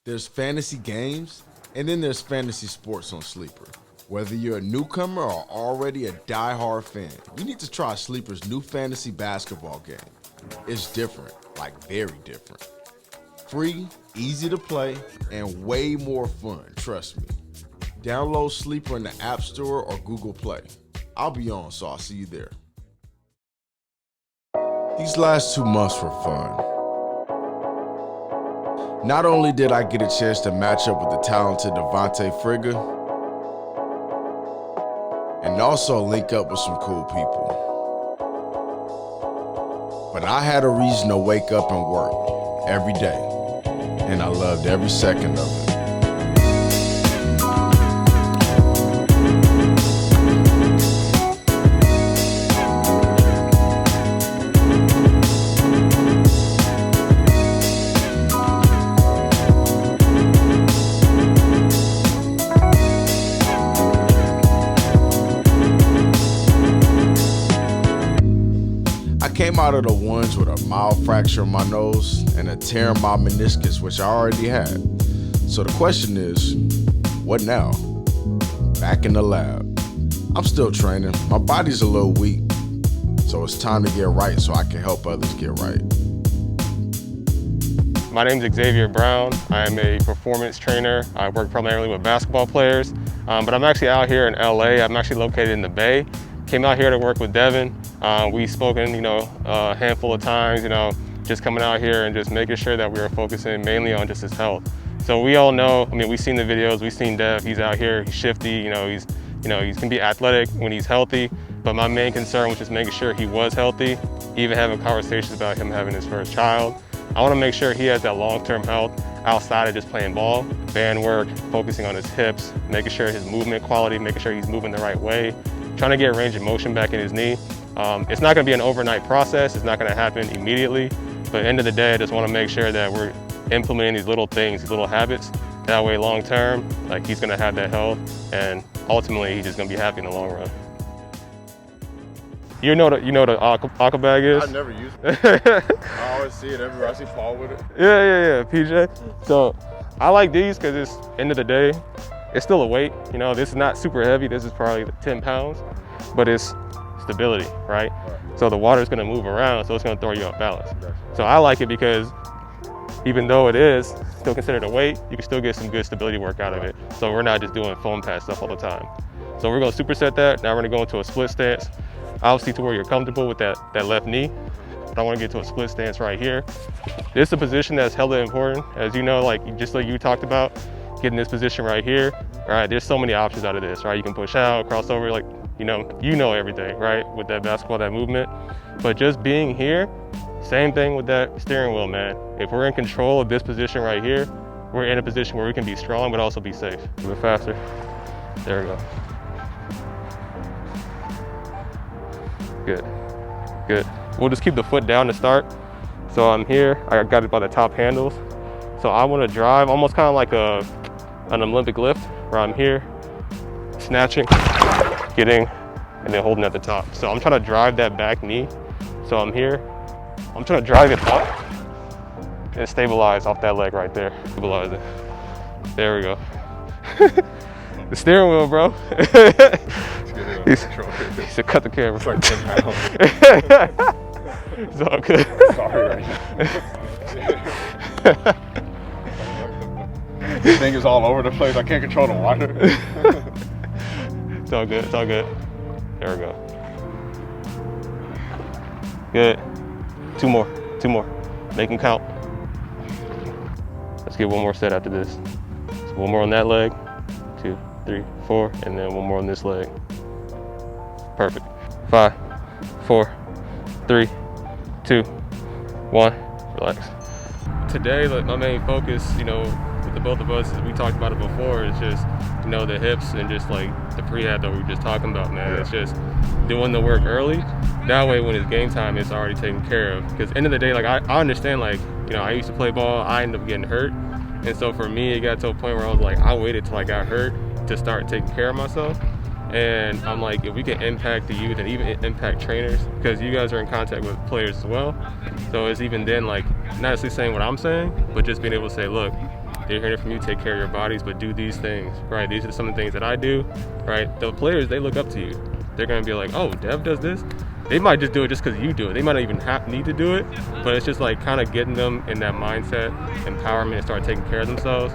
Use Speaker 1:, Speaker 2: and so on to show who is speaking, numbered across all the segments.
Speaker 1: There's fantasy games, and then there's fantasy sports on Sleeper. Whether you're a newcomer or already a die-hard fan, you need to try Sleeper's new fantasy basketball game. It's different, like very different. Free, easy to play, and way more fun, trust me. Download Sleeper in the App Store or Google Play. I'll be on, so I'll see you there. These last 2 months were fun. Not only did I get a chance to match up with the talented Devontae Frigga, and also link up with some cool people, but I had a reason to wake up and work every day, and I loved every second of it. Came out of the ones with a mild fracture in my nose and a tear in my meniscus, which I already had. So the question is, what now? Back in the lab. I'm still training. My body's a little weak, so it's time to get right so I can help others get right.
Speaker 2: My name is Xavier Brown. I'm a performance trainer. I work primarily with basketball players, but I'm actually out here in LA. I'm actually located in the Bay. Came out here to work with Devin. We've spoken, a handful of times, just coming out here and just making sure that we are focusing mainly on just his health. So we all know, we've seen the videos, we've seen Dev, he's out here, he's shifty, he can be athletic when he's healthy, but my main concern was just making sure he was healthy, even having conversations about him having his first child. I want to make sure he has that long-term health outside of just playing ball, band work, focusing on his hips, making sure his movement quality, making sure he's moving the right way, trying to get range of motion back in his knee. It's not going to be an overnight process. It's not going to happen immediately. But at the end of the day, I just want to make sure that we're implementing these little things, these little habits. That way, long term, he's going to have that health, and ultimately, he's just going to be happy in the long run. You know the aqua bag is?
Speaker 3: I never use it. I always see it everywhere. I see Paul with it.
Speaker 2: Yeah, PJ. So I like these because it's end of the day, it's still a weight. This is not super heavy. This is probably 10 pounds, but it's stability, right? So the water is going to move around, so it's going to throw you off balance. So I like it because even though it is still considered a weight, you can still get some good stability work out of it. So we're not just doing foam pad stuff all the time. So we're going to superset that. Now we're going to go into a split stance, obviously to where you're comfortable with that left knee. But I want to get to a split stance right here. This is a position that's hella important. As you know, just like you talked about, getting this position right here, right? There's so many options out of this, right? You can push out, cross over, you know everything, right? With that basketball, that movement. But just being here, same thing with that steering wheel, man. If we're in control of this position right here, we're in a position where we can be strong, but also be safe. A bit faster. There we go. Good. We'll just keep the foot down to start. So I'm here, I got it by the top handles. So I want to drive almost kind of like an Olympic lift, where I'm here, snatching, getting, and then holding at the top. So I'm trying to drive that back knee. So I'm here, I'm trying to drive it up and stabilize off that leg right there. Stabilize it. There we go. The steering wheel, bro. He said, cut the camera.
Speaker 3: It's like 10 pounds.
Speaker 2: It's all good.
Speaker 3: Sorry right now. This thing is all over the place. I can't control the water.
Speaker 2: It's all good. There we go. Good. Two more. Make them count. Let's get one more set after this. So one more on that leg. 2, 3, 4, and then one more on this leg. Perfect. 5, 4, 3, 2, 1. Relax. Today, my main focus, with the both of us, as we talked about it before, is just, the hips and just the prehab that we were just talking about, man.
Speaker 3: Yeah.
Speaker 2: It's just doing the work early. That way, when it's game time, it's already taken care of. Because end of the day, I understand, I used to play ball, I ended up getting hurt. And so for me, it got to a point where I was I waited till I got hurt to start taking care of myself. And I'm if we can impact the youth and even impact trainers, because you guys are in contact with players as well. So it's even then, not necessarily saying what I'm saying, but just being able to say, look, They're hearing it from you, take care of your bodies, but do these things, right? These are some of the things that I do, right? The players, they look up to you. They're gonna be like, oh, Dev does this? They might just do it just because you do it. They might not even need to do it, but it's just like kind of getting them in that mindset, empowerment, and start taking care of themselves.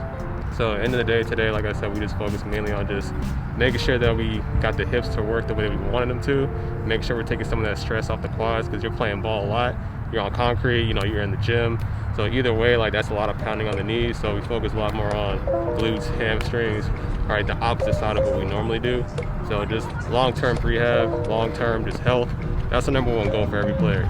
Speaker 2: So at the end of the day today, like I said, we just focus mainly on just making sure that we got the hips to work the way that we wanted them to, making sure we're taking some of that stress off the quads because you're playing ball a lot. You're on concrete, you know, you're in the gym. So either way, like that's a lot of pounding on the knees. So we focus a lot more on glutes, hamstrings, right, the opposite side of what we normally do. So just long-term prehab, long-term just health. That's the number one goal for every player.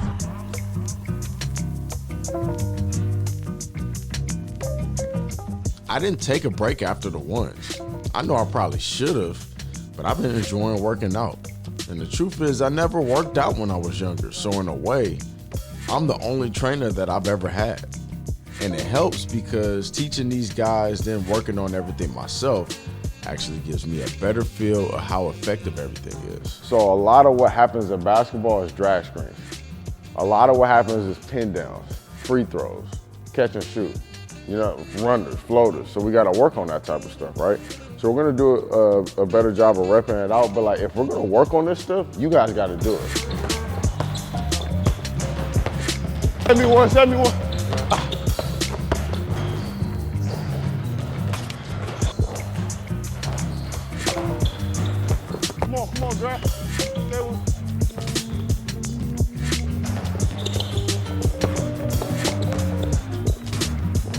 Speaker 1: I didn't take a break after the ones. I know I probably should have, but I've been enjoying working out. And the truth is, I never worked out when I was younger. So in a way, I'm the only trainer that I've ever had. And it helps because teaching these guys, then working on everything myself, actually gives me a better feel of how effective everything is.
Speaker 3: So a lot of what happens in basketball is drag screens. A lot of what happens is pin downs, free throws, catch and shoot, you know, runners, floaters. So we got to work on that type of stuff, right? So we're going to do a better job of repping it out. But like, if we're going to work on this stuff, you guys got to do it. 71, 71. Come on, Jack.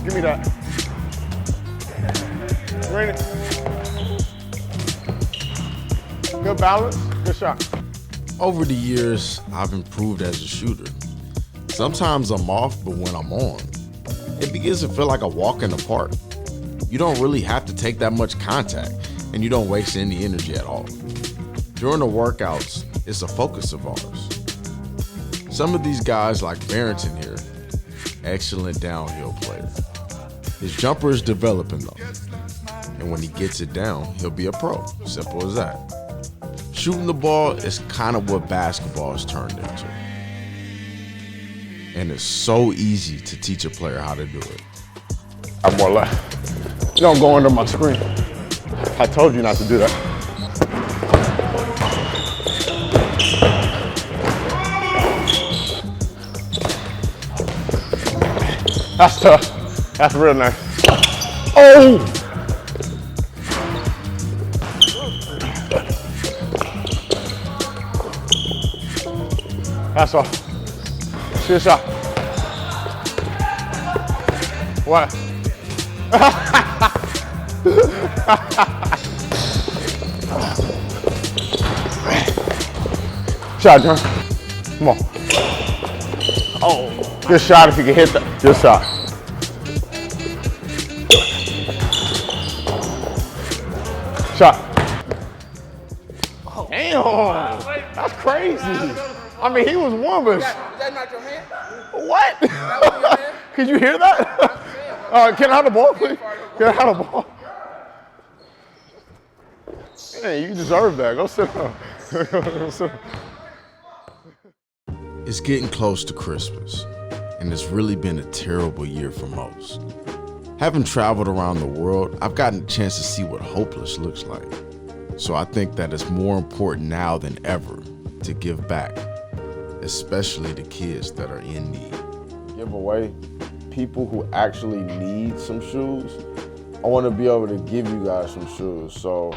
Speaker 3: Give me that. Bring it. Good balance, good shot.
Speaker 1: Over the years, I've improved as a shooter. Sometimes I'm off, but when I'm on, it begins to feel like a walk in the park. You don't really have to take that much contact, and you don't waste any energy at all. During the workouts, it's a focus of ours. Some of these guys like Barrington here, excellent downhill player. His jumper is developing though, and when he gets it down, he'll be a pro, simple as that. Shooting the ball is kind of what basketball has turned into. And it's so easy to teach a player how to do it.
Speaker 3: I'm more left. You don't go under my screen. I told you not to do that. That's tough. That's real nice. Oh! That's all. Shoot a shot. What? Shot, John. Come on. Oh, good shot if you can hit that. Good shot. Shot. Damn, that's crazy. I mean, he was one, but.
Speaker 4: Is that not your hand?
Speaker 3: What?
Speaker 4: That was your hand?
Speaker 3: Could you hear that? Can I have the ball, please? Can I have the ball? Hey, you deserve that. Go sit down. Go sit down.
Speaker 1: It's getting close to Christmas, and it's really been a terrible year for most. Having traveled around the world, I've gotten a chance to see what hopeless looks like. So I think that it's more important now than ever to give back, especially to kids that are in need.
Speaker 3: Give away people who actually need some shoes. I want to be able to give you guys some shoes. So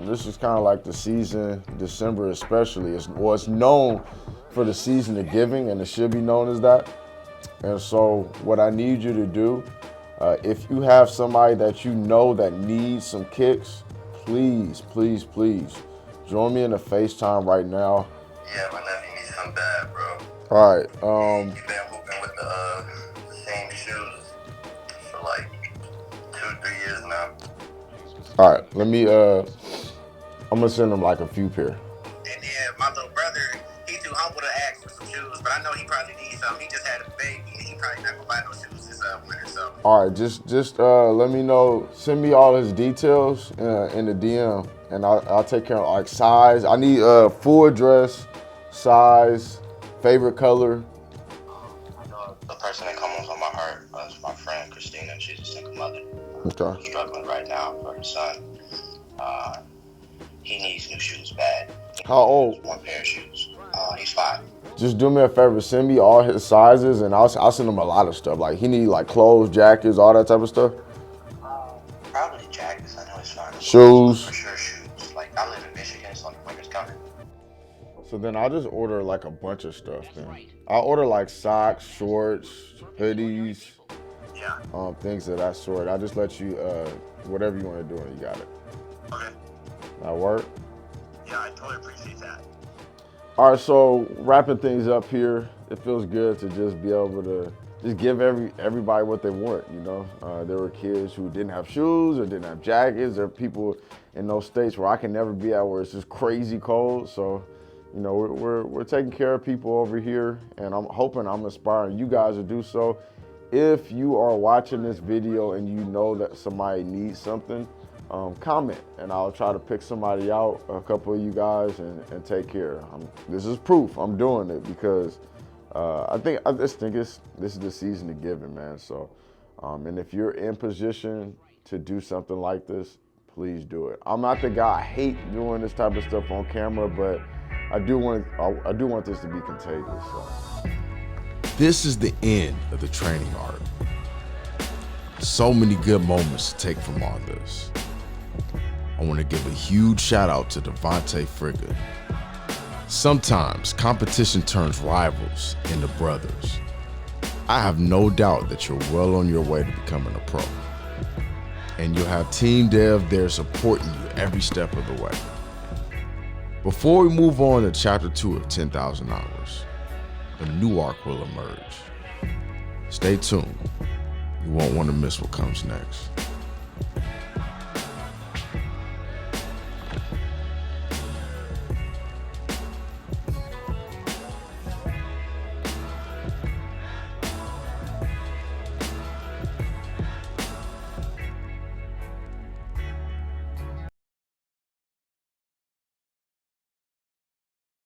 Speaker 3: this is kind of like the season, December especially. It's known for the season of giving, and it should be known as that. And so what I need you to do, if you have somebody that you know that needs some kicks, please, please, please, join me in a FaceTime right now.
Speaker 5: Yeah, my nephew needs some bad, bro.
Speaker 3: All right.
Speaker 5: You've been hooping with the same shoes for like 2-3 years now.
Speaker 3: All right, let me, I'm gonna send him like a few pair.
Speaker 5: And then my little brother, he too humble to ask for some shoes, but I know he probably needs some. He just had a baby, and he probably not gonna buy no shoes this winter, so.
Speaker 3: All right, just let me know, send me all his details in the DM, and I'll take care of like size. I need full address, size, favorite color.
Speaker 5: The person that comes on my heart is my friend Christina. She's a single mother.
Speaker 3: Okay.
Speaker 5: struggling right now for his son. He needs new shoes bad.
Speaker 3: How old?
Speaker 5: One pair of shoes. He's 5.
Speaker 3: Just do me a favor, send me all his sizes, and I'll send him a lot of stuff. Like he need like clothes, jackets, all that type of stuff.
Speaker 5: Probably jackets. I know he's fine.
Speaker 3: Shoes.
Speaker 5: For sure, shoes. Like I live in Michigan, so the winter's coming.
Speaker 3: So then I'll just order like a bunch of stuff then. I'll order like socks, shorts, hoodies,
Speaker 5: Yeah.
Speaker 3: things of that sort. I'll just let you, whatever you want to do and you got it.
Speaker 5: Okay.
Speaker 3: That work?
Speaker 5: Yeah, I totally appreciate that.
Speaker 3: All right, so wrapping things up here, it feels good to just be able to just give everybody what they want, you know? There were kids who didn't have shoes or didn't have jackets. There are people in those states where I can never be at where it's just crazy cold. So, you know, we're taking care of people over here, and I'm hoping I'm inspiring you guys to do so. If you are watching this video and you know that somebody needs something, comment, and I'll try to pick somebody out, a couple of you guys, and take care. This is proof I'm doing it because I just think this is the season of giving, man. So, and if you're in position to do something like this, please do it. I'm not the guy. I hate doing this type of stuff on camera, but I do want this to be contagious. So.
Speaker 1: This is the end of the training arc. So many good moments to take from all this. I want to give a huge shout out to Devontae Frigga. Sometimes competition turns rivals into brothers. I have no doubt that you're well on your way to becoming a pro. And you'll have Team Dev there supporting you every step of the way. Before we move on to Chapter 2 of 10,000 Hours, a new arc will emerge. Stay tuned. You won't want to miss what comes next.